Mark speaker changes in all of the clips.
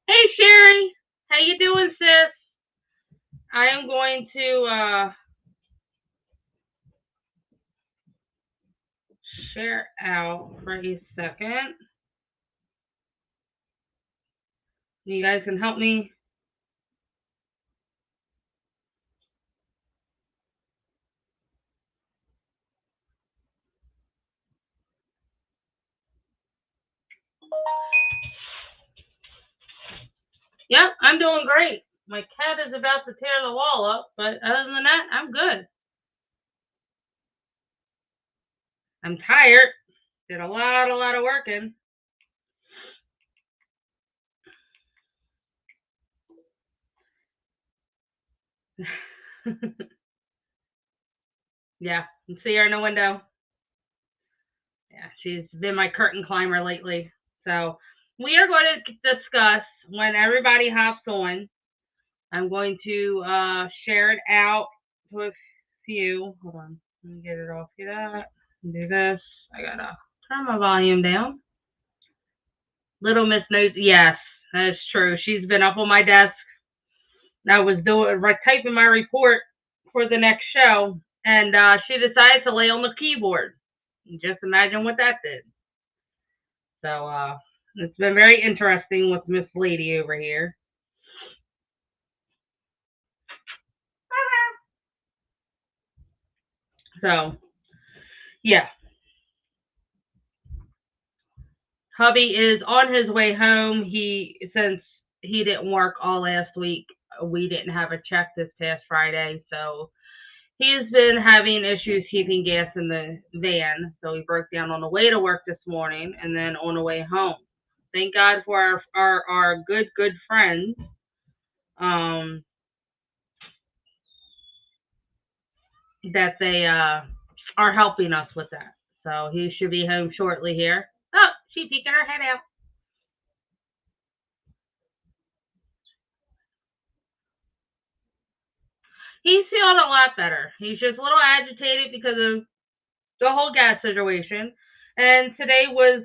Speaker 1: Hey Sherry, how you doing, sis? I am going to share out for a second. You guys can help me. Yep, I'm doing great. My cat is about to tear the wall up, but other than that, I'm good. I'm tired. Did a lot of working. Yeah, you see her in the window. Yeah, she's been my curtain climber lately. So we are going to discuss when everybody hops on. I'm going to share it out to a few. Hold on. Let me get it off of that. Do this. I gotta turn my volume down. Little Miss knows. Yes, that's true. She's been up on my desk. I was doing typing my report for the next show, and she decided to lay on the keyboard. Just imagine what that did. So it's been very interesting with Miss Lady over here. So yeah, hubby is on his way home. Since he didn't work all last week, we didn't have a check this past Friday, so he's been having issues keeping gas in the van. So he broke down on the way to work this morning and then on the way home. Thank God for our good friends. Um, that they are helping us with that. So he should be home shortly here. Oh, she's peeking her head out. He's feeling a lot better. He's just a little agitated because of the whole gas situation. And today was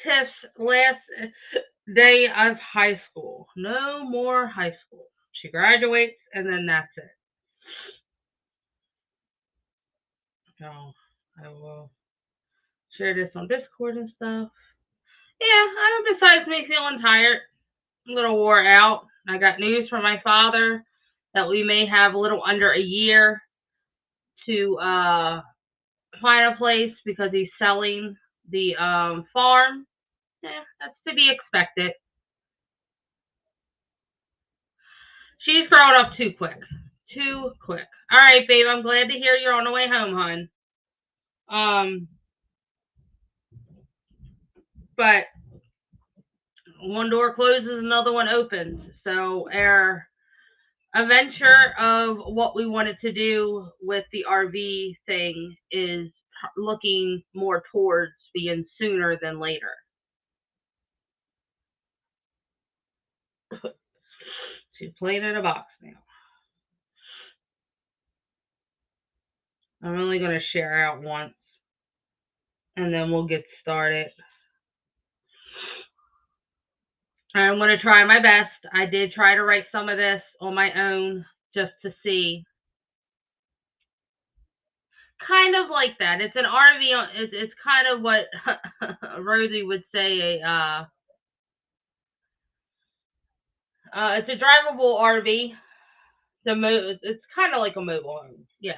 Speaker 1: Tiff's last day of high school. No more high school. She graduates and then that's it. So I will share this on Discord and stuff. Yeah, besides me feeling tired, a little wore out, I got news from my father that we may have a little under a year to find a place because he's selling the farm. Yeah, that's to be expected. She's growing up too quick. Too quick. All right, babe. I'm glad to hear you're on the way home, hon. Um, but one door closes, another one opens. So our adventure of what we wanted to do with the RV thing is looking more towards being sooner than later. She's playing in a box now. I'm only going to share out once and then we'll get started. I'm going to try my best. I did try to write some of this on my own just to see. Kind of like that. It's an RV. It's kind of what Rosie would say. It's a drivable RV. It's kind of like a mobile home. Yeah.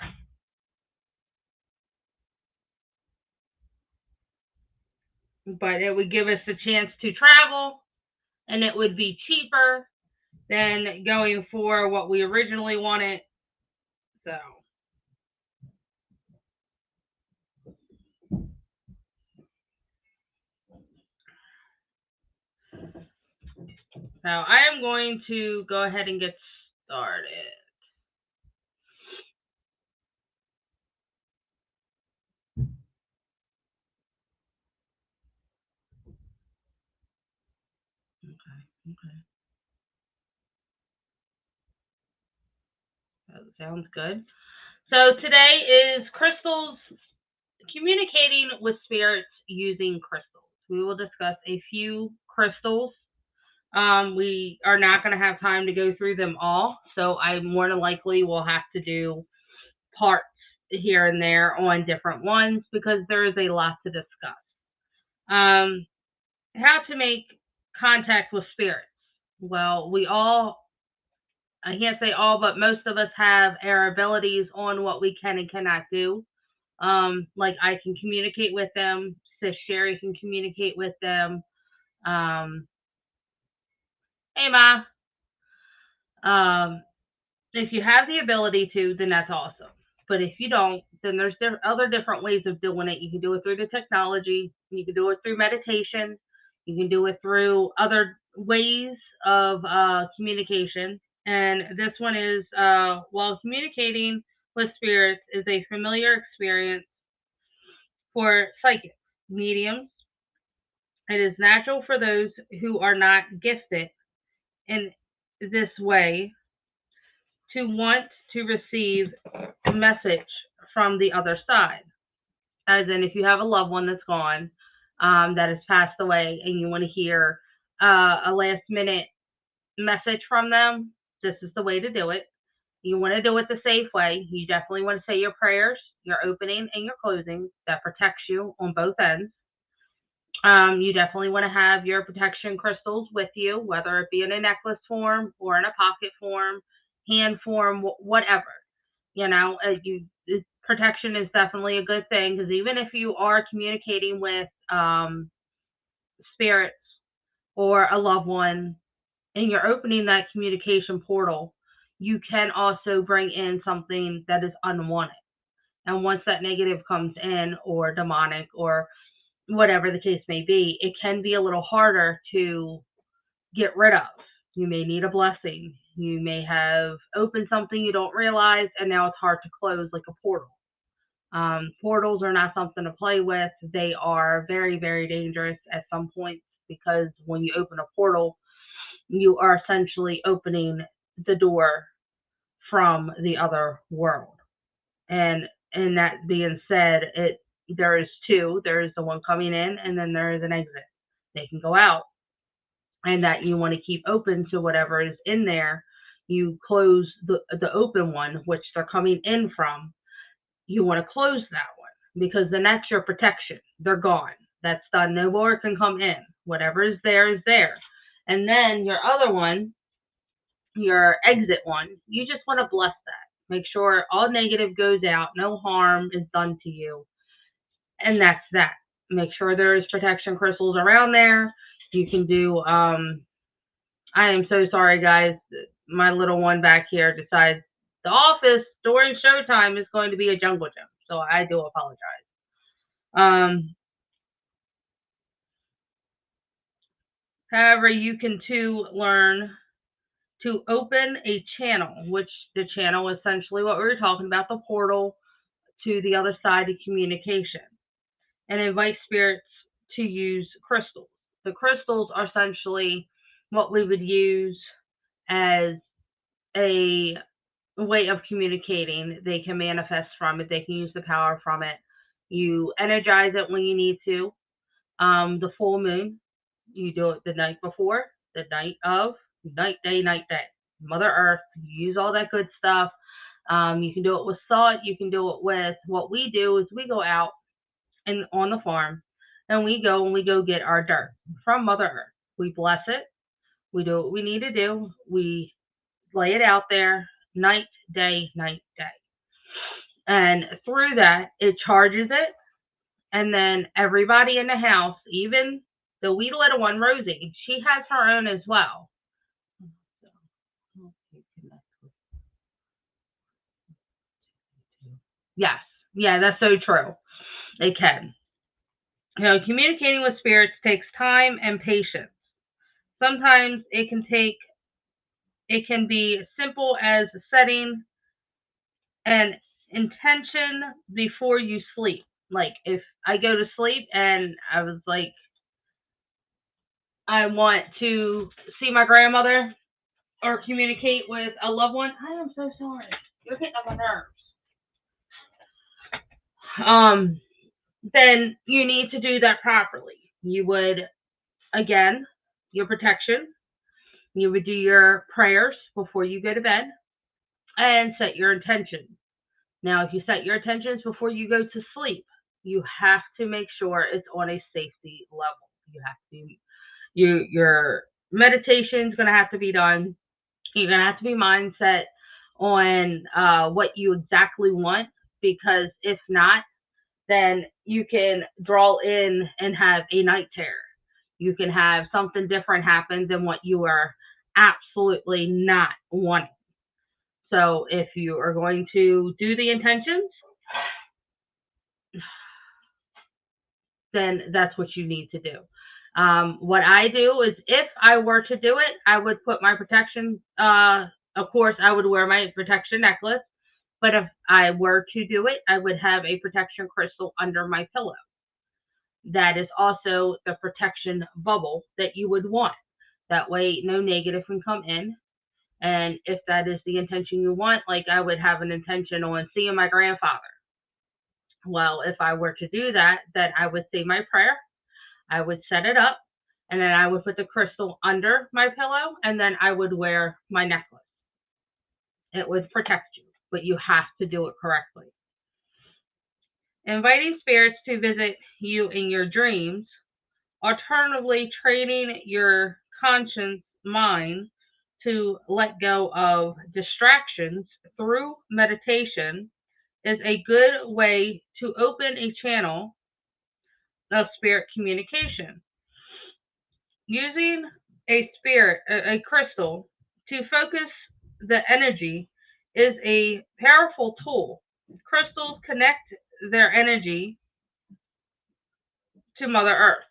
Speaker 1: But it would give us a chance to travel, and it would be cheaper than going for what we originally wanted. So. So I am going to go ahead and get started. Okay. That sounds good. So today is crystals, communicating with spirits using crystals. We will discuss a few crystals. We are not going to have time to go through them all, so I more than likely will have to do parts here and there on different ones because there is a lot to discuss. How to make contact with spirits. Well, I can't say all, but most of us have our abilities on what we can and cannot do. Like I can communicate with them, Sis Sherry can communicate with them. Um, hey, Ma. If you have the ability to, then that's awesome. But if you don't, then there's other different ways of doing it. You can do it through the technology. You can do it through meditation. You can do it through other ways of communication. And this one is while communicating with spirits is a familiar experience for psychics, mediums. It is natural for those who are not gifted in this way to want to receive a message from the other side. As in, if you have a loved one that's gone, that has passed away, and you want to hear a last minute message from them, this is the way to do it. You want to do it the safe way. You definitely want to say your prayers, your opening and your closing that protects you on both ends. You definitely want to have your protection crystals with you, whether it be in a necklace form or in a pocket form, hand form, whatever. You know, protection is definitely a good thing because even if you are communicating with spirits or a loved one and you're opening that communication portal, you can also bring in something that is unwanted. And once that negative comes in, or demonic, or whatever the case may be, it can be a little harder to get rid of. You may need a blessing. You may have opened something you don't realize, and now it's hard to close, like a portal. Portals are not something to play with. They are very, very dangerous at some points because when you open a portal, you are essentially opening the door from the other world. And that being said, there is two. There is the one coming in, and then there is an exit. They can go out, and that you want to keep open to whatever is in there. You close the open one, which they're coming in from. You want to close that one because then that's your protection. They're gone. That's done. No more can come in. Whatever is there is there. And then your other one, your exit one, you just want to bless that. Make sure all negative goes out. No harm is done to you. And that's that. Make sure there's protection crystals around there. You can do, I am so sorry, guys. My little one back here decides the office during showtime is going to be a jungle gym. So I do apologize. However, you can too learn to open a channel, which the channel is essentially what we were talking about, the portal to the other side of communication, and invite spirits to use crystals. The crystals are essentially what we would use as a way of communicating. They can manifest from it. They can use the power from it. You energize it when you need to. The full moon, you do it the night before, the night of, night, day, Mother Earth. You use all that good stuff. You can do it with salt. You can do it with, what we do is we go out and on the farm and we go get our dirt from Mother Earth. We bless it. We do what we need to do. We lay it out there night, day. And through that, it charges it. And then everybody in the house, even the wee little one, Rosie, she has her own as well. Yes. Yeah, that's so true. It can. You know, communicating with spirits takes time and patience. Sometimes it can be simple as setting an intention before you sleep. Like if I go to sleep and I was like, I want to see my grandmother or communicate with a loved one. I am so sorry. You're hitting on my nerves. Then you need to do that properly. You would, again, your protection. You would do your prayers before you go to bed and set your intentions. Now, if you set your intentions before you go to sleep, you have to make sure it's on a safety level. You have to your meditation is going to have to be done. You're going to have to be mindset on what you exactly want, because if not, then you can draw in and have a night terror. You can have something different happen than what you are absolutely not wanting. So if you are going to do the intentions, then that's what you need to do. What I do is, if I were to do it, I would put my protection, of course, I would wear my protection necklace. But if I were to do it, I would have a protection crystal under my pillow. That is also the protection bubble that you would want. That way, no negative can come in. And if that is the intention you want, like I would have an intention on seeing my grandfather. Well, if I were to do that, then I would say my prayer, I would set it up, and then I would put the crystal under my pillow, and then I would wear my necklace. It would protect you, but you have to do it correctly. Inviting spirits to visit you in your dreams, alternatively training your conscious mind to let go of distractions through meditation, is a good way to open a channel of spirit communication. Using a crystal to focus the energy is a powerful tool. Crystals connect their energy to Mother Earth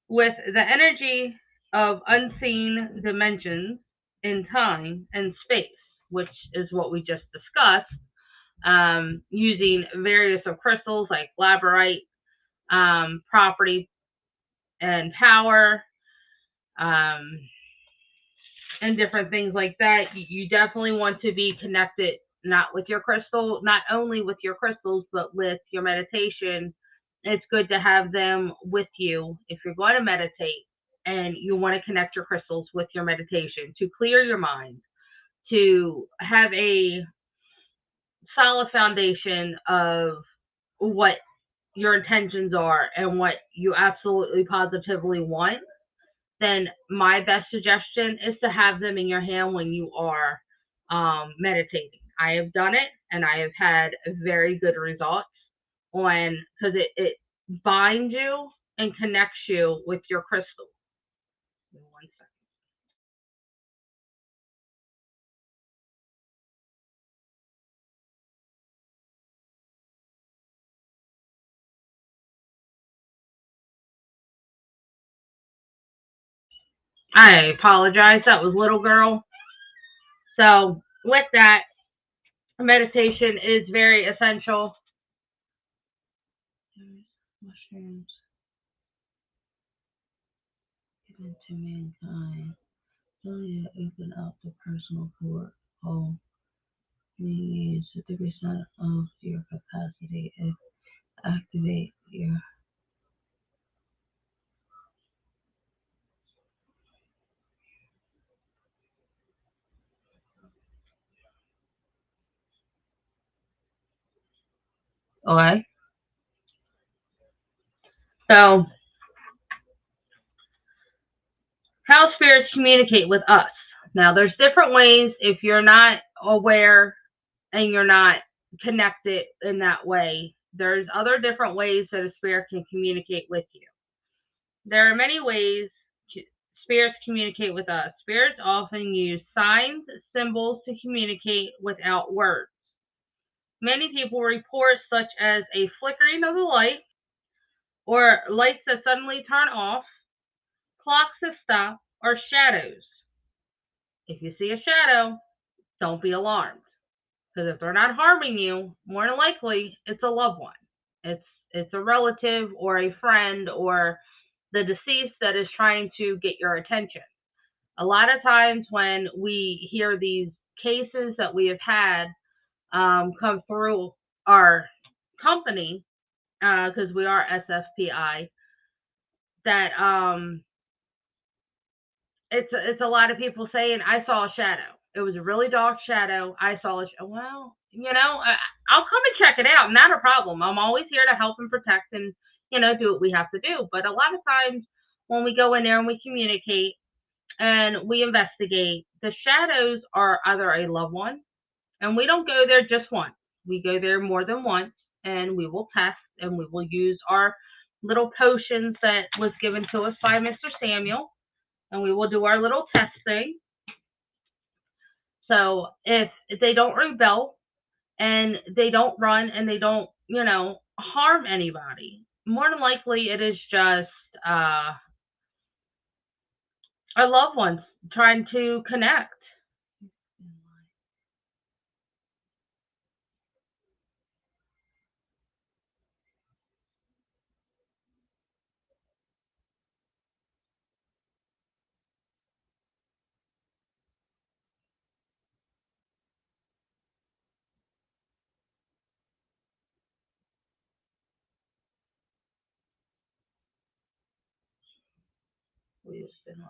Speaker 1: with the energy of unseen dimensions in time and space, which is what we just discussed, using various of crystals like labradorite, property and power, and different things like that. You definitely want to be connected, not with your crystal, not only with your crystals, but with your meditation. It's good to have them with you if you're going to meditate and you want to connect your crystals with your meditation to clear your mind, to have a solid foundation of what your intentions are and what you absolutely positively want. Then my best suggestion is to have them in your hand when you are meditating. I have done it, and I have had very good results on, because it binds you and connects you with your crystal. One second. I apologize. That was little girl. So with that, meditation is very essential. Mushrooms given to mankind. Really open up the personal portal. Use 50% of your capacity and activate your. Okay. So, how spirits communicate with us. Now, there's different ways if you're not aware and you're not connected in that way. There's other different ways that a spirit can communicate with you. There are many ways spirits communicate with us. Spirits often use signs, symbols to communicate without words. Many people report such as a flickering of the light, or lights that suddenly turn off, clocks that stop, or shadows. If you see a shadow, don't be alarmed, because if they're not harming you, more than likely it's a loved one. It's a relative or a friend or the deceased that is trying to get your attention. A lot of times when we hear these cases that we have had come through our company, because we are SFPI, that it's a lot of people saying I saw a shadow. It was a really dark shadow. I saw well, I'll come and check it out. Not a problem. I'm always here to help and protect and do what we have to do. But a lot of times when we go in there and we communicate and we investigate, the shadows are either a loved one, and we don't go there just once. We go there more than once, and we will test and we will use our little potions that was given to us by Mr. Samuel, and we will do our little testing. So if they don't rebel and they don't run and they don't, harm anybody, more than likely it is just our loved ones trying to connect. We just been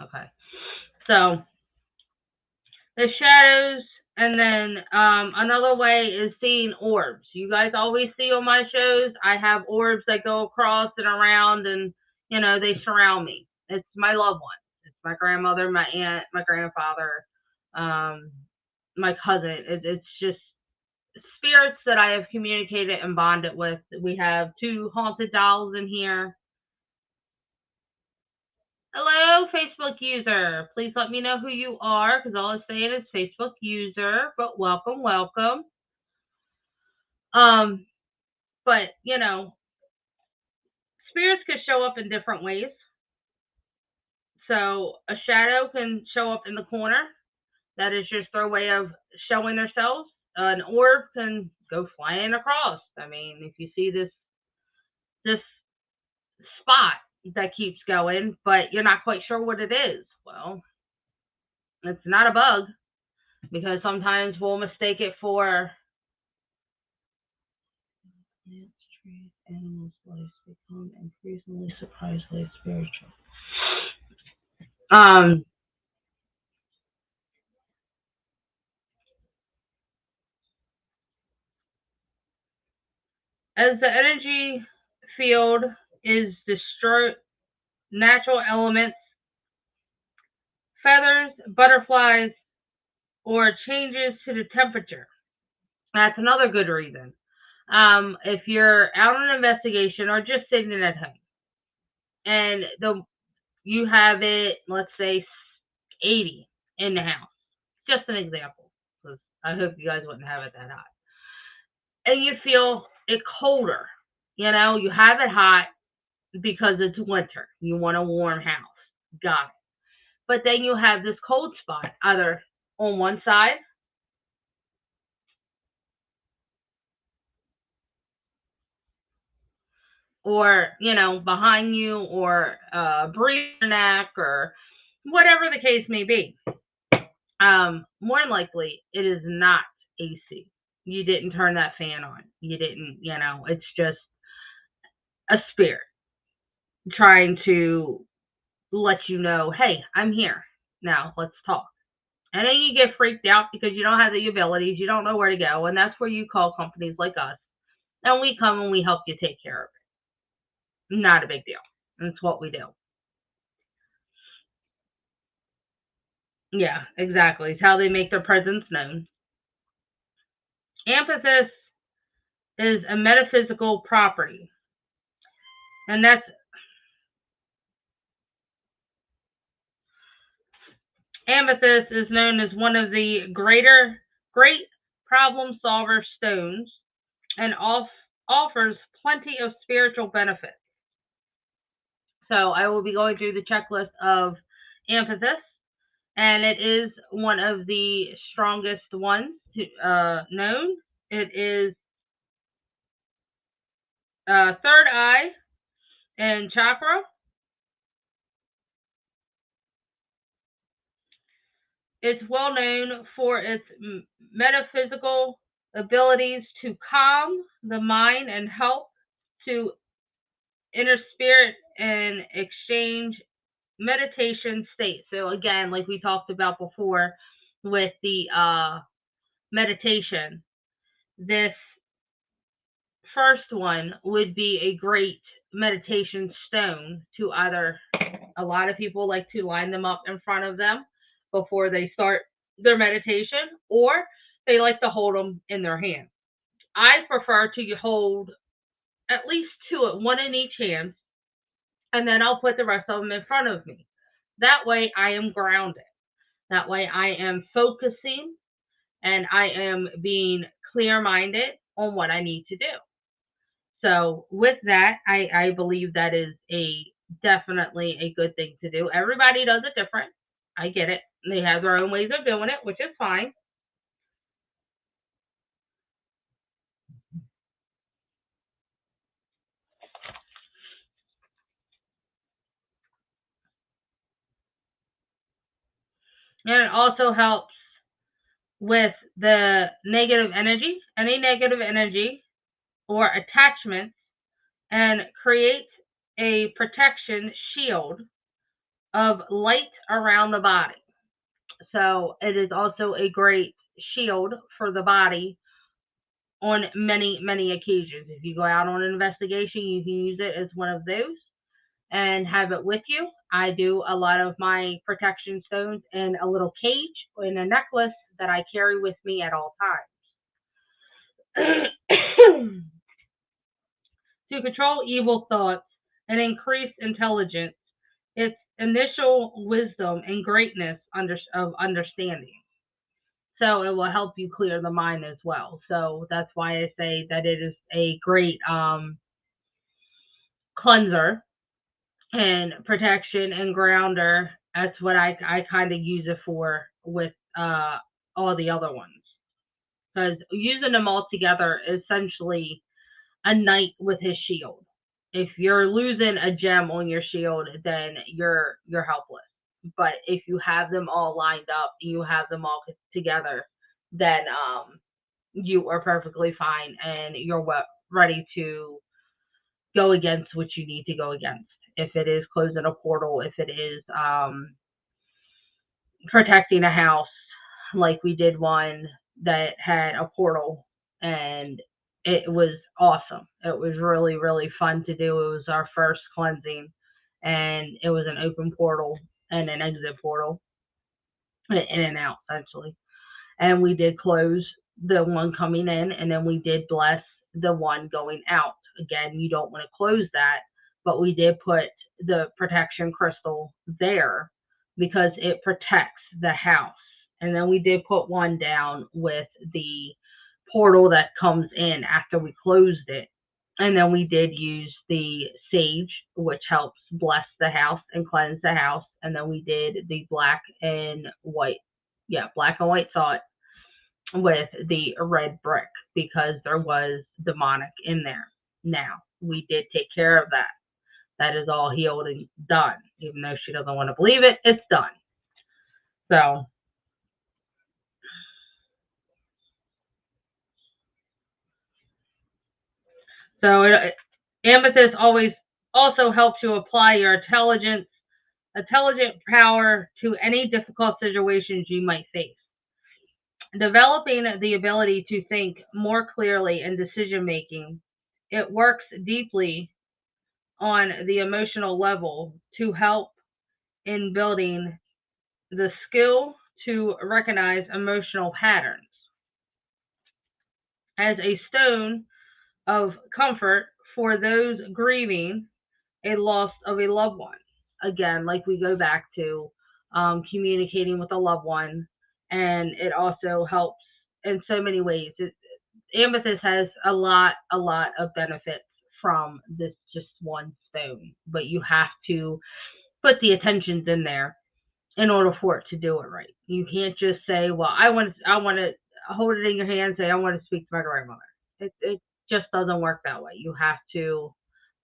Speaker 1: okay. So the shadows, and then another way is seeing orbs. You guys always see on my shows, I have orbs that go across and around, and they surround me. It's my loved ones. It's my grandmother, my aunt, my grandfather, um, my cousin. It's just spirits that I have communicated and bonded with. We have 2 haunted dolls in here. Hello, Facebook user. Please let me know who you are, because all it's saying is Facebook user, but welcome, welcome. Um, but spirits could show up in different ways. So a shadow can show up in the corner. That is just their way of showing themselves. An orb can go flying across. I mean, if you see this spot that keeps going, but you're not quite sure what it is, well, it's not a bug, because sometimes we'll mistake it for plants, trees, animals' lives become increasingly surprisingly spiritual. Um, as the energy field is destroyed, natural elements, feathers, butterflies, or changes to the temperature. That's another good reason. If you're out on an investigation or just sitting at home, and you have it, let's say 80 in the house, just an example, because I hope you guys wouldn't have it that hot, and you feel it colder, you have it hot because it's winter, you want a warm house, got it. But then you have this cold spot either on one side or behind you, or breathe your neck, or whatever the case may be. More than likely it is not AC. You didn't turn that fan on. You didn't, it's just a spirit trying to let you know, hey, I'm here. Now let's talk. And then you get freaked out because you don't have the abilities, you don't know where to go, and that's where you call companies like us, and we come and we help you take care of it. Not a big deal. That's what we do. Yeah, exactly. It's how they make their presence known. Amethyst is a metaphysical property, and that's amethyst is known as one of the great problem solver stones, and offers plenty of spiritual benefits. So I will be going through the checklist of amethyst, and it is one of the strongest ones known. It is third eye and chakra. It's well known for its metaphysical abilities to calm the mind and help to inner spirit and exchange meditation state. So again, like we talked about before with the meditation, this first one would be a great meditation stone to either, a lot of people like to line them up in front of them before they start their meditation, or they like to hold them in their hand. I prefer to hold at least two, one in each hand, and then I'll put the rest of them in front of me. That way I am grounded. That way I am focusing and I am being clear minded on what I need to do. So with that, I believe that is a definitely a good thing to do. Everybody does it different. I get it. They have their own ways of doing it, which is fine. And it also helps with the negative energy, any negative energy or attachments, and create a protection shield of light around the body. So it is also a great shield for the body on many, many occasions. If you go out on an investigation, you can use it as one of those and have it with you. I do a lot of my protection stones in a little cage in a necklace that I carry with me at all times. To control evil thoughts and increase intelligence, its initial wisdom and greatness of understanding. So it will help you clear the mind as well. So that's why I say that it is a great cleanser and protection and grounder. That's what I kind of use it for with all the other ones. Because using them all together is essentially a knight with his shield. If you're losing a gem on your shield, then you're helpless. But if you have them all lined up, you have them all together, then you are perfectly fine and you're ready to go against what you need to go against. If it is closing a portal, if it is protecting a house, like we did one that had a portal, and it was awesome. It was really, really fun to do. It was our first cleansing, and it was an open portal and an exit portal, in and out essentially. And we did close the one coming in, and then we did bless the one going out. Again, you don't want to close that, but we did put the protection crystal there because it protects the house. And then we did put one down with the portal that comes in after we closed it. And then we did use the sage, which helps bless the house and cleanse the house. And then we did the black and white, yeah, black and white thought with the red brick because there was demonic in there. Now, we did take care of that. That is all healed and done. Even though she doesn't want to believe it, it's done. Amethyst always also helps you apply your intelligent power to any difficult situations you might face. Developing the ability to think more clearly in decision making, it works deeply on the emotional level to help in building the skill to recognize emotional patterns. As a stone of comfort for those grieving a loss of a loved one. Again, like we go back to communicating with a loved one, and it also helps in so many ways. Amethyst has a lot of benefits from this just one stone, but you have to put the attentions in there in order for it to do it right. You can't just say, "Well, I want to hold it in your hand, and say I want to speak to my grandmother." It just doesn't work that way. You have to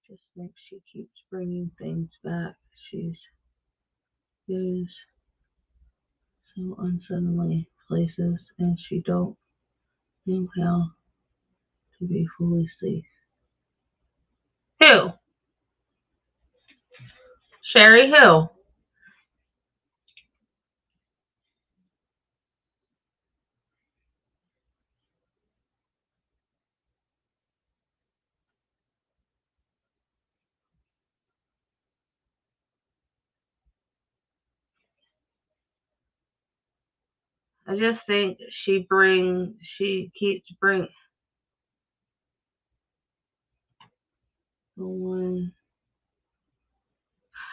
Speaker 1: just think she keeps bringing things back. She's goes so unsuddenly places, and she don't know how to be fully safe. Who? Sherry who? I just think she keeps bring the one.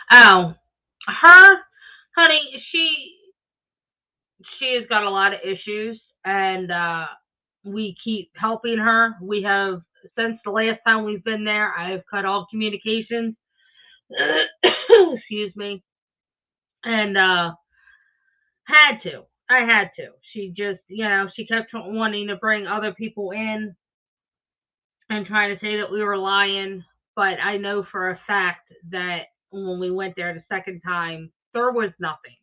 Speaker 1: Oh, her, honey, she has got a lot of issues, and we keep helping her. We have, since the last time we've been there, I have cut all communications. Excuse me, and had to. I had to. She just, she kept wanting to bring other people in and trying to say that we were lying. But I know for a fact that when we went there the second time, there was nothing.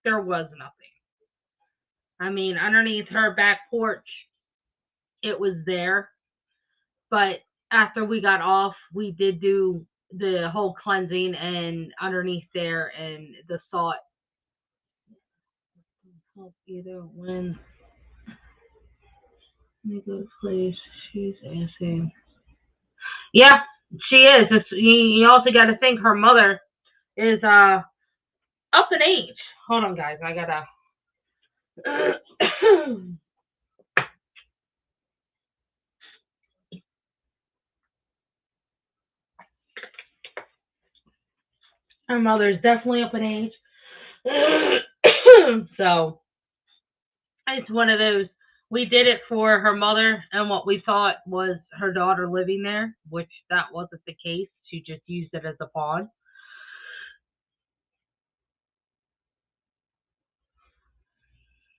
Speaker 1: There was nothing. I mean, underneath her back porch, it was there. But after we got off, we did do the whole cleansing and underneath there and the salt. Either when we go to place, she's asking. Yeah, she is. You also got to think her mother is up in age. Hold on, guys. I gotta. Her mother is definitely up in age. So it's one of those. We did it for her mother and what we thought was her daughter living there, which that wasn't the case. She just used it as a pawn.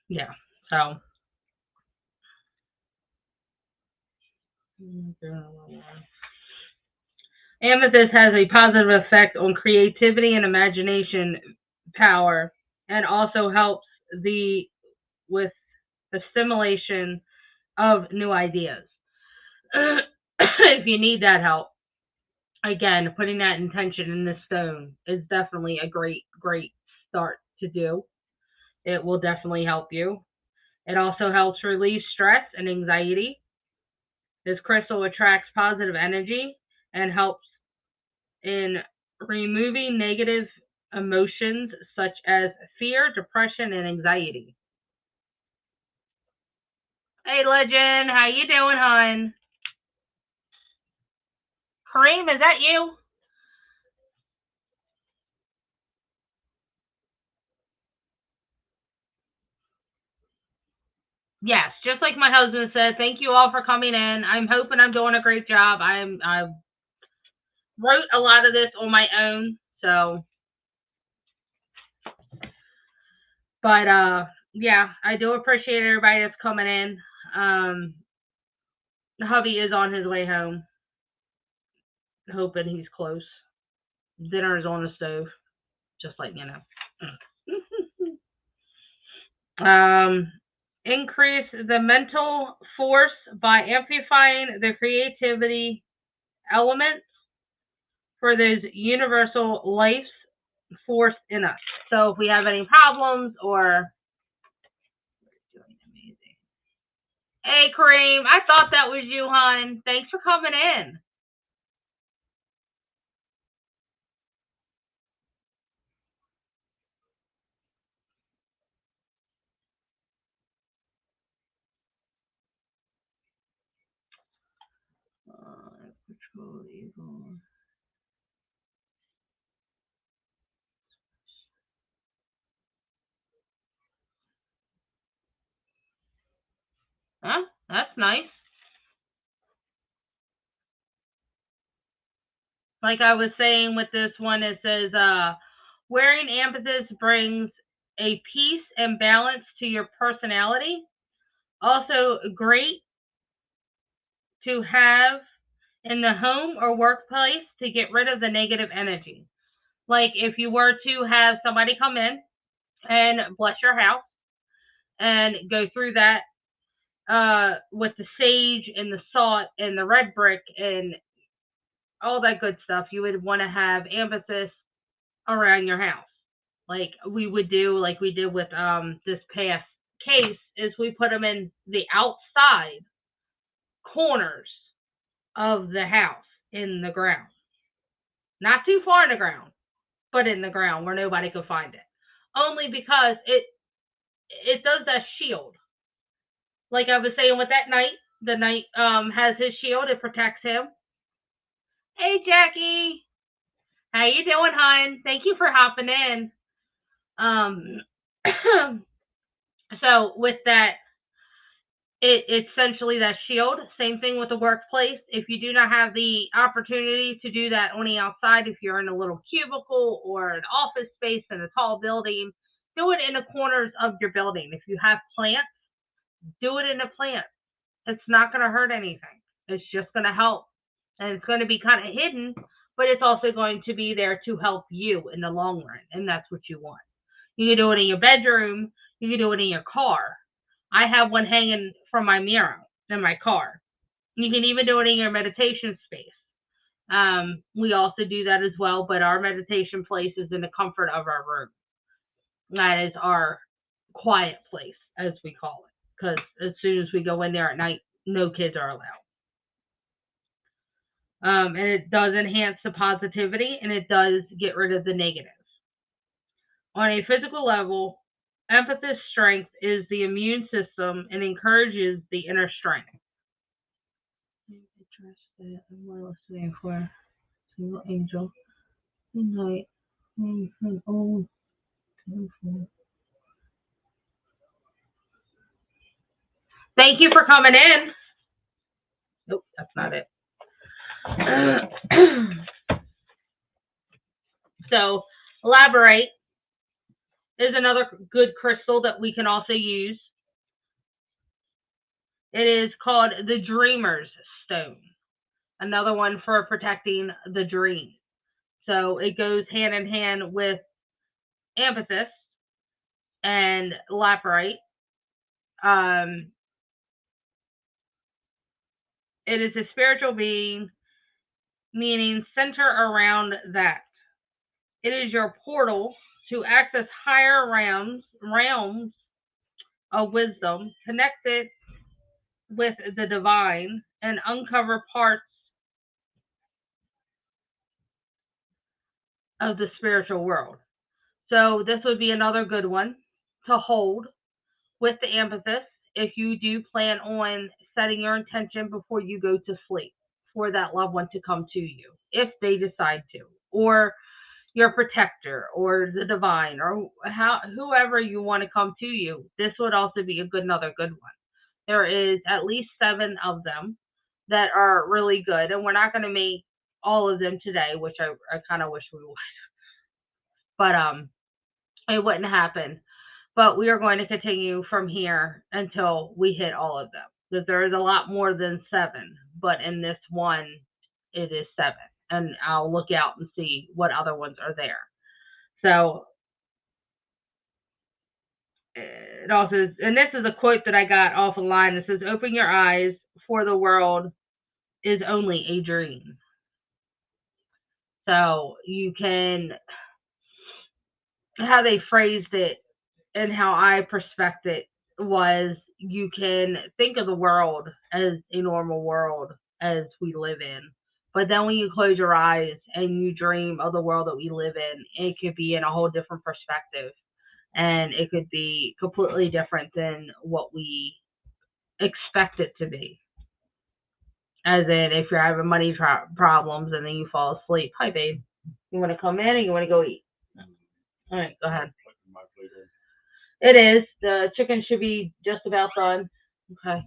Speaker 1: Yeah. So. Amethyst has a positive effect on creativity and imagination power, and also helps the with assimilation of new ideas. If you need that help, again, putting that intention in this stone is definitely a great start to do. It will definitely help you. It also helps release stress and anxiety. This crystal attracts positive energy and helps in removing negative emotions such as fear, depression, and anxiety. Hey, Legend, how you doing, hon? Kareem, is that you? Yes, just like my husband said. Thank you all for coming in. I'm hoping I'm doing a great job. I wrote a lot of this on my own, so but yeah, I do appreciate everybody that's coming in. Um, the hubby is on his way home. Hoping he's close. Dinner is on the stove, just like you know. Increase the mental force by amplifying the creativity elements for those universal life force in us. So if we have any problems or doing amazing. Hey Kareem, I thought that was you, hon. Thanks for coming in. Control evil. Huh? That's nice. Like I was saying with this one, it says, wearing amethyst brings a peace and balance to your personality. Also, great to have in the home or workplace to get rid of the negative energy. Like if you were to have somebody come in and bless your house and go through that with the sage and the salt and the red brick and all that good stuff, you would want to have amethyst around your house. Like we would do, like we did with this past case, is we put them in the outside corners of the house in the ground. Not too far in the ground, but in the ground where nobody could find it. Only because it does that shield. Like I was saying with that knight, the knight has his shield, it protects him. Hey Jackie. How you doing, hon? Thank you for hopping in. So with that, it's essentially that shield. Same thing with the workplace. If you do not have the opportunity to do that on the outside, if you're in a little cubicle or an office space in a tall building, do it in the corners of your building. If you have plants, do it in a plant. It's not going to hurt anything. It's just going to help. And it's going to be kind of hidden, but it's also going to be there to help you in the long run. And that's what you want. You can do it in your bedroom. You can do it in your car. I have one hanging from my mirror in my car. You can even do it in your meditation space. We also do that as well, but our meditation place is in the comfort of our room. That is our quiet place, as we call it, because as soon as we go in there at night, no kids are allowed. And it does enhance the positivity, and it does get rid of the negative. On a physical level, empathy's strength is the immune system and encourages the inner strength. I'm listening for single angel. Good night. Thank you for coming in. Nope, that's not it. So, labradorite is another good crystal that we can also use. It is called the Dreamer's Stone. Another one for protecting the dream. So it goes hand in hand with amethyst and lapierite. It is a spiritual being, meaning center around that. It is your portal to access higher realms of wisdom, connected with the divine, and uncover parts of the spiritual world. So this would be another good one to hold with the amethyst if you do plan on setting your intention before you go to sleep for that loved one to come to you, if they decide to, or your protector, or the divine, or whoever you want to come to you. This would also be another good one. There is at least 7 of them that are really good, and we're not going to make all of them today, which I kind of wish we would, but it wouldn't happen. But we are going to continue from here until we hit all of them, because there is a lot more than 7, but in this one, it is 7. And I'll look out and see what other ones are there. So it also is, and this is a quote that I got off a line that says, "Open your eyes, for the world is only a dream." So you can, how they phrased it and how I perspected it was, you can think of the world as a normal world as we live in. But then when you close your eyes and you dream of the world that we live in, it could be in a whole different perspective. And it could be completely different than what we expect it to be. As in, if you're having money problems and then you fall asleep. Hi, babe. You want to come in or you want to go eat? All right, go ahead. It is. The chicken should be just about done. Okay.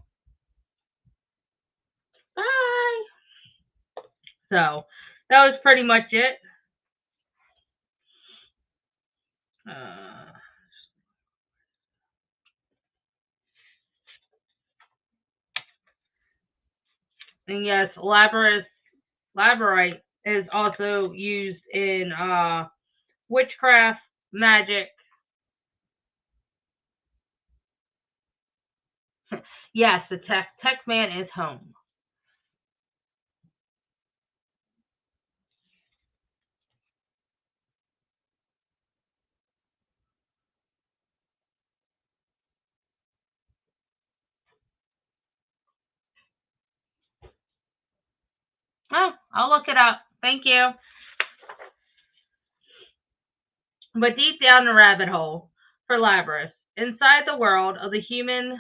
Speaker 1: Bye. So that was pretty much it. And yes, labradorite is also used in witchcraft, magic. Yes, the tech man is home. I'll look it up. Thank you. But deep down the rabbit hole for Labyrinth, inside the world of the human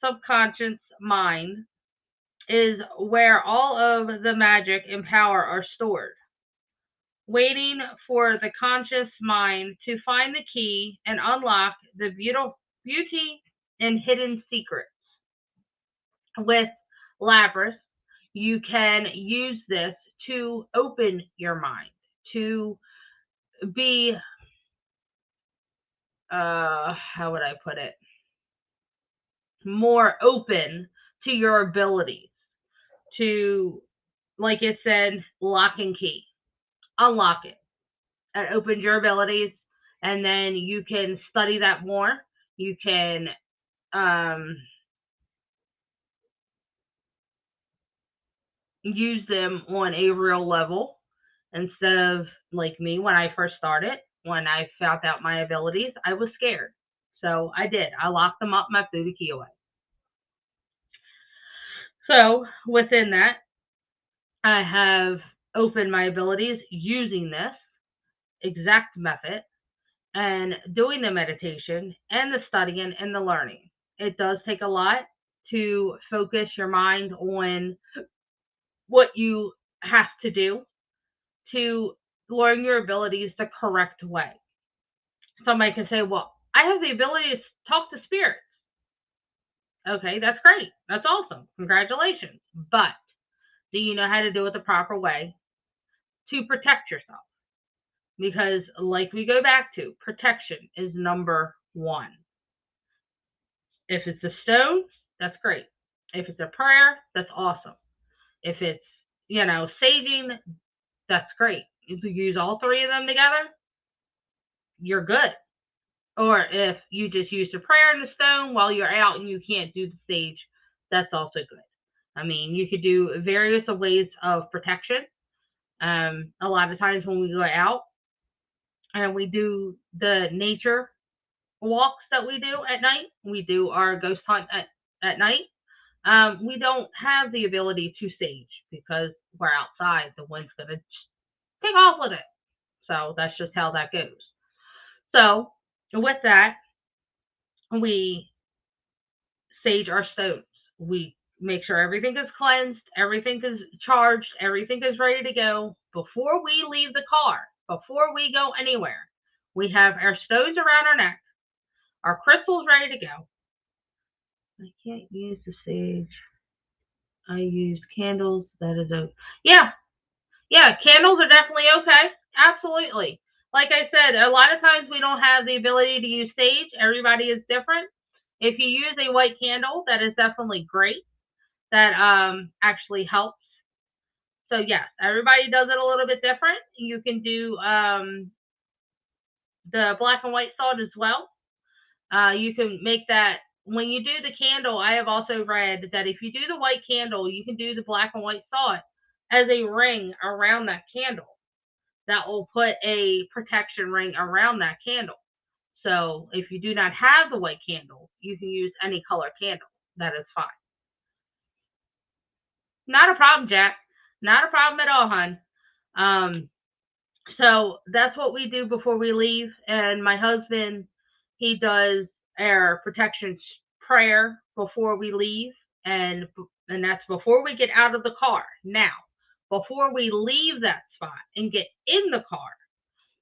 Speaker 1: subconscious mind, is where all of the magic and power are stored, waiting for the conscious mind to find the key and unlock the beauty and hidden secrets. With Labyrinth, you can use this to open your mind, to be, how would I put it, more open to your abilities, to, like it said, lock and key. Unlock it. It opens your abilities, and then you can study that more. You can use them on a real level instead of like me when I first started. When I found out my abilities, I was scared. So I did. I locked them up, my threw the key away. So within that, I have opened my abilities using this exact method and doing the meditation and the studying and the learning. It does take a lot to focus your mind on what you have to do to learn your abilities the correct way. Somebody can say, well, I have the ability to talk to spirits. Okay, that's great. That's awesome. Congratulations. But do you know how to do it the proper way to protect yourself? Because, like we go back to, protection is number one. If it's a stone, that's great. If it's a prayer, that's awesome. If it's, saging, that's great. If you use all three of them together, you're good. Or if you just use the prayer and the stone while you're out and you can't do the sage, that's also good. I mean, you could do various ways of protection. A lot of times when we go out and we do the nature walks that we do at night, we do our ghost hunt at night. We don't have the ability to sage because we're outside. The wind's going to take off with it. So that's just how that goes. So with that, we sage our stones. We make sure everything is cleansed, everything is charged, everything is ready to go before we leave the car, before we go anywhere. We have our stones around our neck, our crystals ready to go. I can't use the sage. I use candles. That is okay. Yeah, candles are definitely okay. Absolutely. Like I said, a lot of times we don't have the ability to use sage. Everybody is different. If you use a white candle, that is definitely great. That actually helps. So yes, everybody does it a little bit different. You can do the black and white salt as well. You can make that when you do the candle. I have also read that if you do the white candle, you can do the black and white salt as a ring around that candle. That will put a protection ring around that candle. So if you do not have the white candle, you can use any color candle. That is fine. Not a problem, Jack. Not a problem at all, hon. So that's what we do before we leave. And my husband, he does our protection prayer before we leave. And that's before we get out of the car. Now, before we leave that spot and get in the car,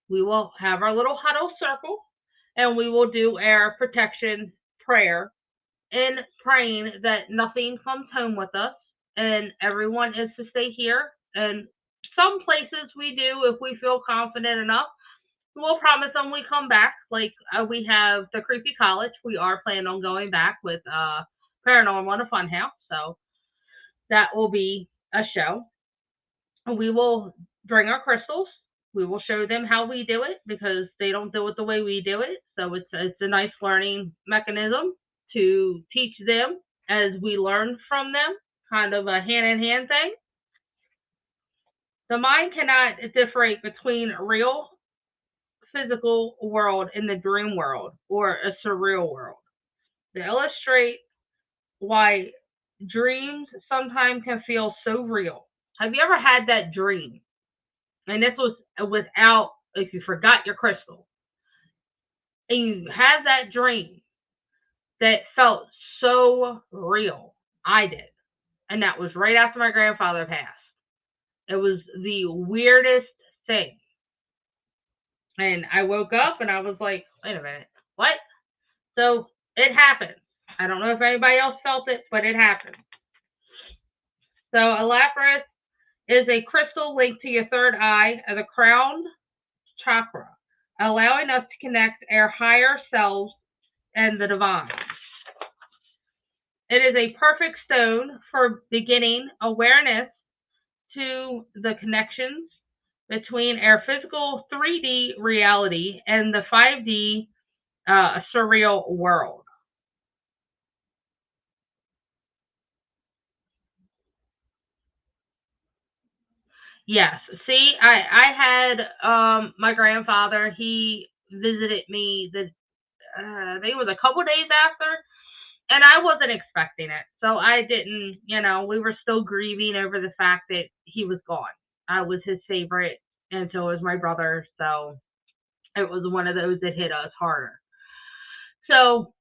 Speaker 1: we will have our little huddle circle and we will do our protection prayer and praying that nothing comes home with us and everyone is to stay here. And some places we do, if we feel confident enough, we'll promise them we come back. Like we have the Creepy College. We are planning on going back with Paranormal and a Funhouse. So that will be a show. We will bring our crystals. We will show them how we do it because they don't do it the way we do it. So it's a nice learning mechanism to teach them as we learn from them, kind of a hand-in-hand thing. The mind cannot differentiate between real physical world and the dream world or a surreal world. To illustrate why dreams sometimes can feel so real, Have you ever had that dream? And this was without, if you forgot your crystal, and you have that dream that felt so real. I did. And that was right after my grandfather passed. It was the weirdest thing. And I woke up and I was like, wait a minute, what? So it happened. I don't know if anybody else felt it, but it happened. So a lapras is a crystal linked to your third eye of the crown chakra, allowing us to connect our higher selves and the divine. It is a perfect stone for beginning awareness to the connections between our physical 3D reality and the 5D surreal world. Yes. See, I had my grandfather. He visited me. I think it was a couple days after, and I wasn't expecting it, so I didn't. We were still grieving over the fact that he was gone. I was his favorite, and so was my brother. So it was one of those that hit us harder. So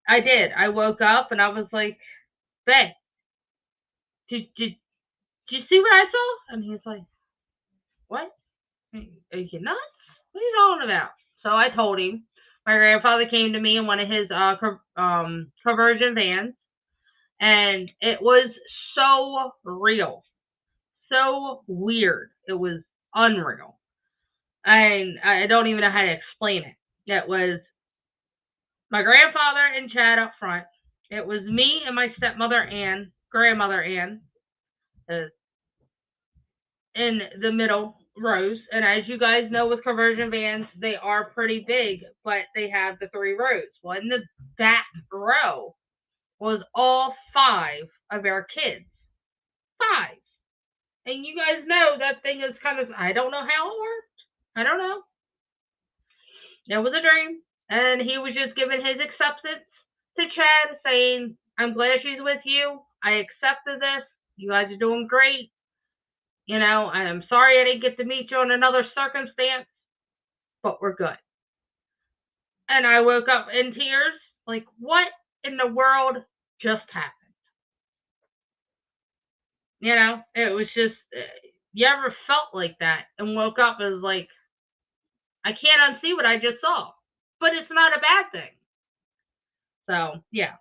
Speaker 1: I did. I woke up and I was like, "Babe, did you see what I saw?" And he's like, "What? Are you nuts? What are you talking about?" So I told him. My grandfather came to me in one of his conversion vans, and it was so real, so weird. It was unreal, and I don't even know how to explain it. It was my grandfather and Chad up front. It was me and my stepmother Ann, grandmother Ann, uh, in the middle rows. And as you guys know, with conversion vans, they are pretty big, but they have the 3 rows. Well, in the back row was all 5 of our kids. 5. And you guys know that thing is kind of, I don't know how it worked. I don't know. It was a dream. And he was just giving his acceptance to Chad, saying, I'm glad she's with you. I accepted this. You guys are doing great. I'm sorry I didn't get to meet you in another circumstance, but we're good. And I woke up in tears, like, what in the world just happened? It was just, you ever felt like that and woke up as like, I can't unsee what I just saw, but it's not a bad thing. So, yeah.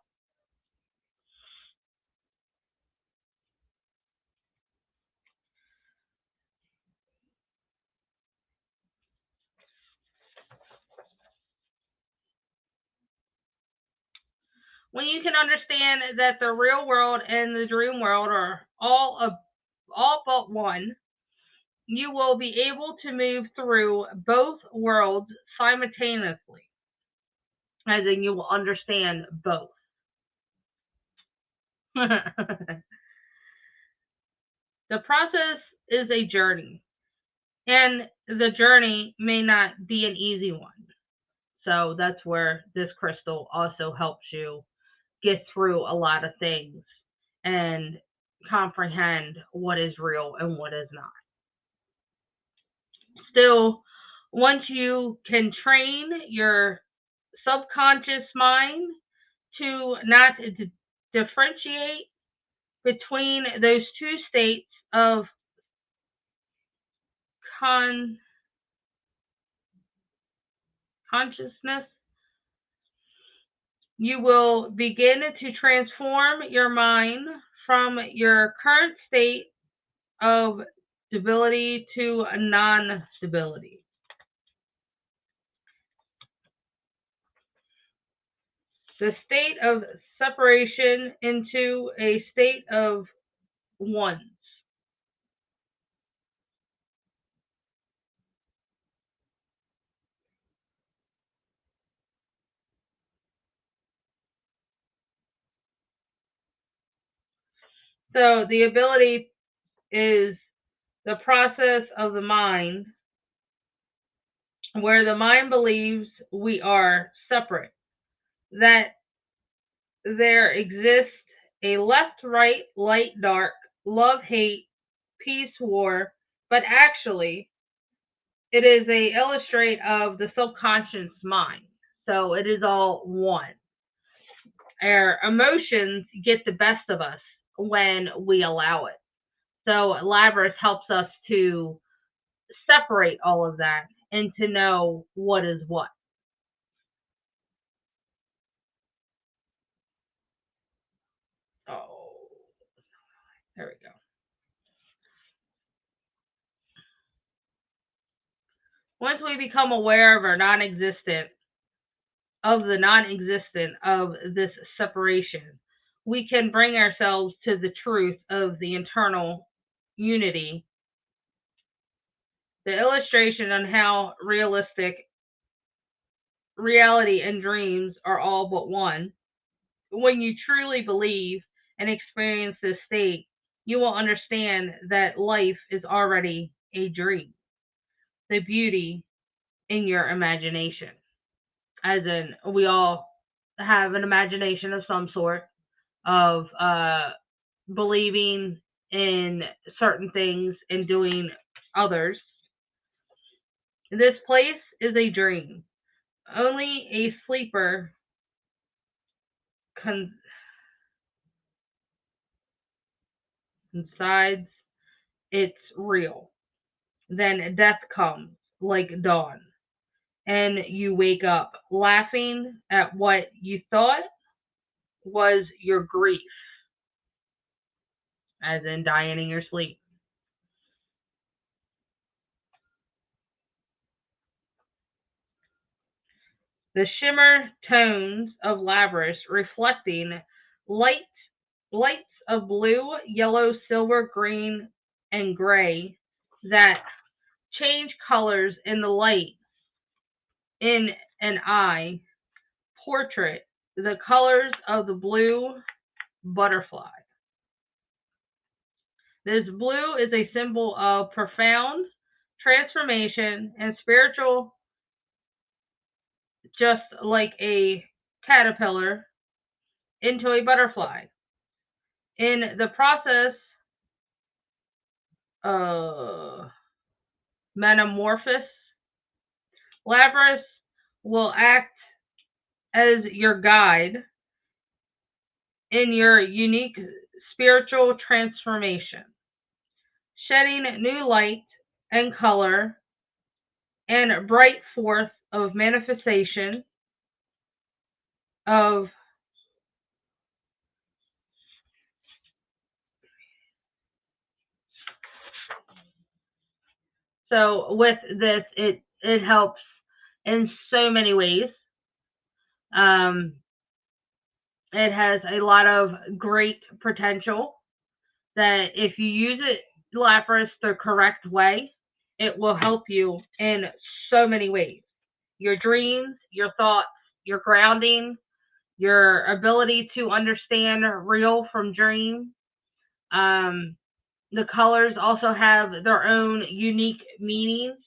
Speaker 1: When you can understand that the real world and the dream world are all but one, you will be able to move through both worlds simultaneously, as in you will understand both. The process is a journey, and the journey may not be an easy one. So that's where this crystal also helps you get through a lot of things and comprehend what is real and what is not. Still, once you can train your subconscious mind to not differentiate between those 2 states of consciousness, you will begin to transform your mind from your current state of stability to non-stability. The state of separation into a state of ones. So the ability is the process of the mind where the mind believes we are separate, that there exists a left, right, light, dark, love, hate, peace, war, but actually it is a illustrate of the subconscious mind. So it is all one. Our emotions get the best of us when we allow it. So Labyrinth helps us to separate all of that and to know what is what. Oh, there we go. Once we become aware of our non-existent of this separation, we can bring ourselves to the truth of the internal unity. The illustration on how realistic reality and dreams are all but one. When you truly believe and experience this state, you will understand that life is already a dream. The beauty in your imagination. As in, we all have an imagination of some sort of believing in certain things and doing others. This place is a dream. Only a sleeper decides it's real. Then death comes like dawn, and you wake up laughing at what you thought was your grief, as in dying in your sleep. The shimmer tones of Labyrinth reflecting light lights of blue, yellow, silver, green, and gray that change colors in the light in an eye portrait the colors of the blue butterfly. This blue is a symbol of profound transformation and spiritual, just like a caterpillar into a butterfly. In the process of metamorphosis, Labyrinth will act as your guide in your unique spiritual transformation, shedding new light and color and bright forth of manifestation of so with this it helps in so many ways. Um, it has a lot of great potential that if you use it, Lapras, the correct way, it will help you in so many ways. Your dreams, your thoughts, your grounding, your ability to understand real from dream. Um, the colors also have their own unique meanings.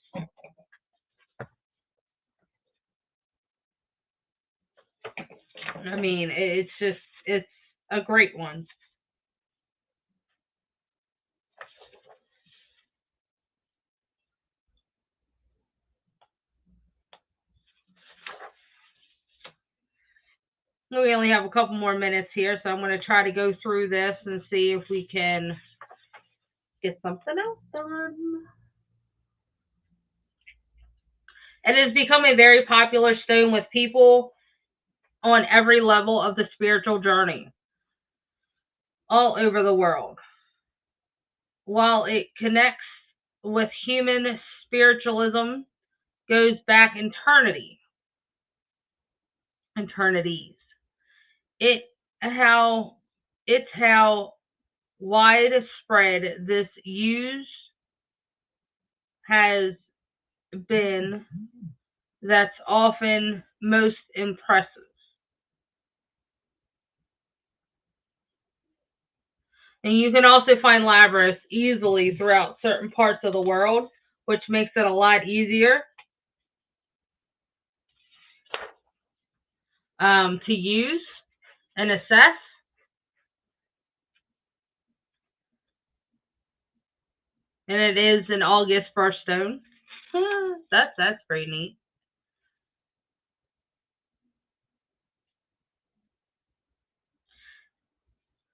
Speaker 1: I mean, it's a great one. We only have a couple more minutes here, so I'm going to try to go through this and see if we can get something else done. It has become a very popular stone with people on every level of the spiritual journey all over the world. While it connects with human spiritualism, goes back eternities. It how it's how widespread this use has been that's often most impressive. And you can also find Labyrinth easily throughout certain parts of the world, which makes it a lot easier to use and assess. And it is an August birthstone. That's pretty neat.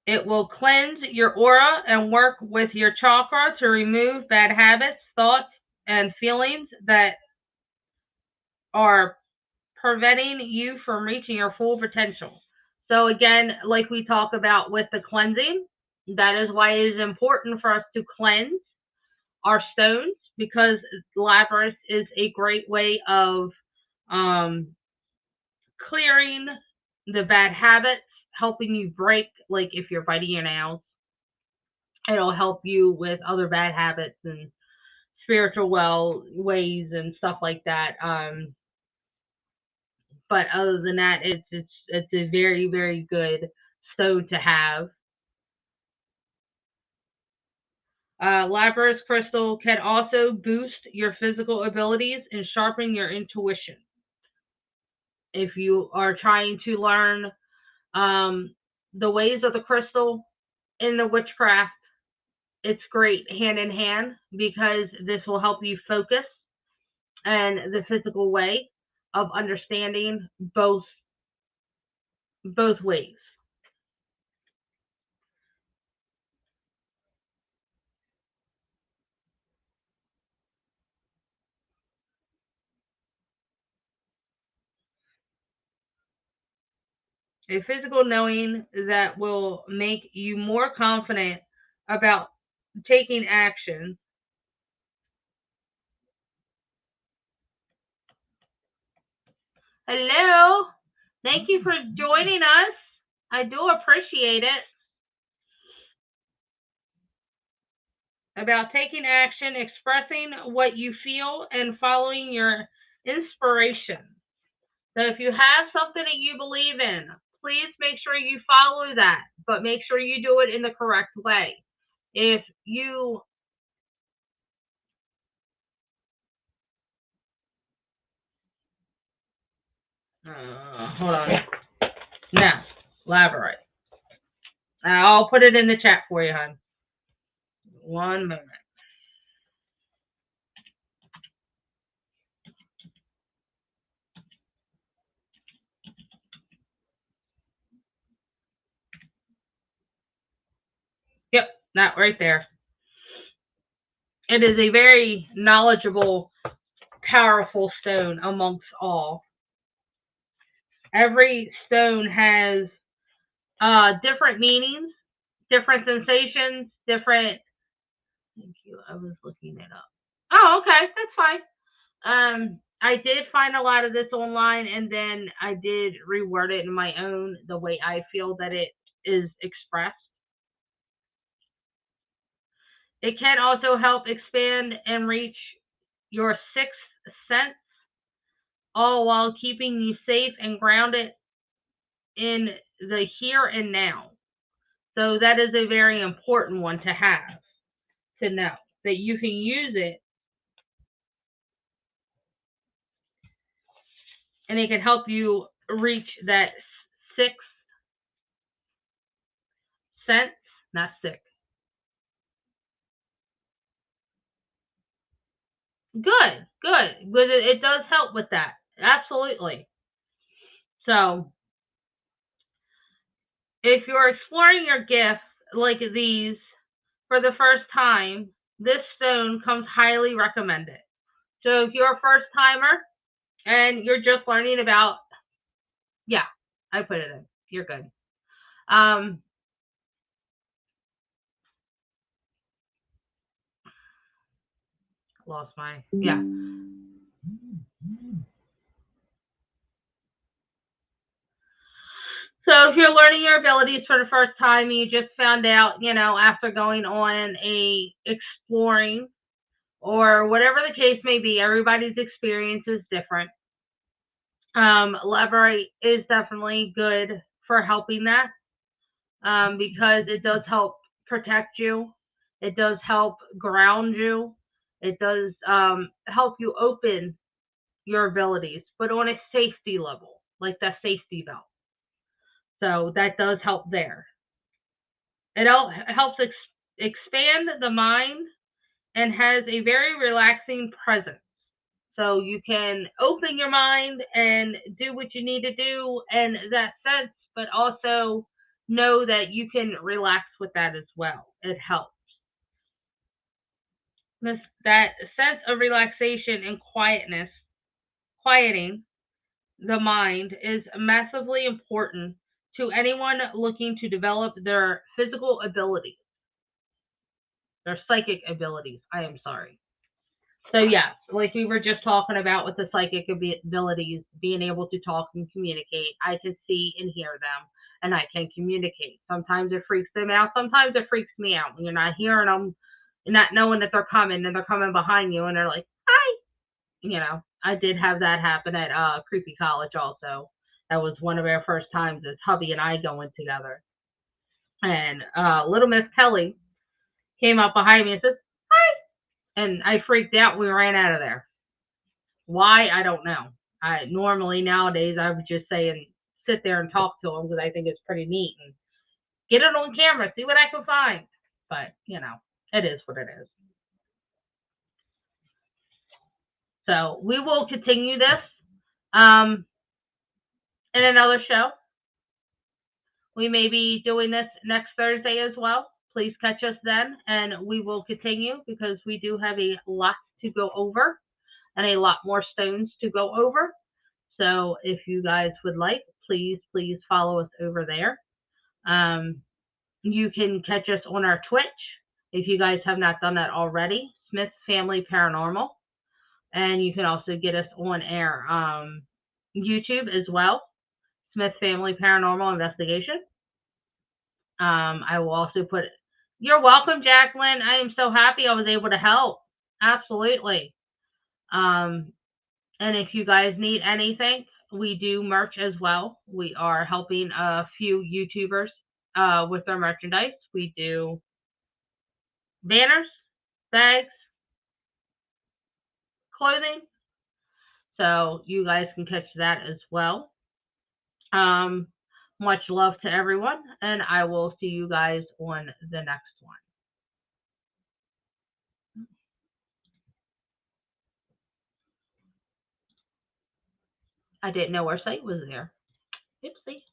Speaker 1: It will cleanse your aura and work with your chakra to remove bad habits, thoughts, and feelings that are preventing you from reaching your full potential. So again, like we talk about with the cleansing, that is why it is important for us to cleanse our stones, because lapis is a great way of um, clearing the bad habits, helping you break, like if you're biting your nails, it'll help you with other bad habits and spiritual ways and stuff like that. But other than that, it's a very, very good stone to have. Lapis crystal can also boost your physical abilities and sharpen your intuition. If you are trying to learn the ways of the crystal in the witchcraft, it's great hand in hand because this will help you focus and the physical way of understanding both ways. A physical knowing that will make you more confident about taking action. Hello. Thank you for joining us. I do appreciate it. About taking action, expressing what you feel, and following your inspiration. So if you have something that you believe in, please make sure you follow that, but make sure you do it in the correct way. If you hold on. Now, elaborate. I'll put it in the chat for you, hon. One moment. Yep, that right there. It is a very knowledgeable, powerful stone amongst all. Every stone has different meanings, different sensations, different. Thank you. I was looking it up. Oh, okay, that's fine. I did find a lot of this online, and then I did reword it in my own the way I feel that it is expressed. It can also help expand and reach your sixth sense, all while keeping you safe and grounded in the here and now. So that is a very important one to have, to know that you can use it and it can help you reach that sixth sense, not sick. Good, good. But it does help with that. Absolutely. So if you're exploring your gifts like these for the first time, this stone comes highly recommended. So if you're a first timer and you're just learning about, yeah, I put it in. You're good. Um, lost my, yeah. So if you're learning your abilities for the first time, you just found out, after going on a exploring or whatever the case may be, everybody's experience is different. Labradorite is definitely good for helping that because it does help protect you. It does help ground you. It does help you open your abilities, but on a safety level, like that safety belt. So that does help there. It helps expand the mind and has a very relaxing presence. So you can open your mind and do what you need to do in that sense, but also know that you can relax with that as well. It helps. That sense of relaxation and quietness, quieting the mind is massively important to anyone looking to develop their physical abilities, their psychic abilities. I am sorry. So yes, like we were just talking about with the psychic abilities, being able to talk and communicate, I can see and hear them, and I can communicate. Sometimes it freaks them out. Sometimes it freaks me out when you're not hearing them, not knowing that they're coming, and they're coming behind you, and they're like, "Hi," I did have that happen at Creepy College also. That was one of our first times as hubby and I going together. And little Miss Kelly came up behind me and says, and I freaked out. We ran out of there. Why? I don't know. I normally nowadays I would just say and sit there and talk to them because I think it's pretty neat and get it on camera, see what I can find. But it is what it is. So we will continue this in another show. We may be doing this next Thursday as well. Please catch us then, and we will continue because we do have a lot to go over and a lot more stones to go over. So if you guys would like, please follow us over there. You can catch us on our Twitch if you guys have not done that already, Smith Family Paranormal. And you can also get us on our YouTube as well, Smith Family Paranormal Investigation. I will also put it. You're welcome, Jacqueline. I am so happy I was able to help. Absolutely. And if you guys need anything, we do merch as well. We are helping a few YouTubers with their merchandise. We do banners, bags, clothing. So you guys can catch that as well. Much love to everyone, and I will see you guys on the next one. I didn't know our site was there. Oopsie.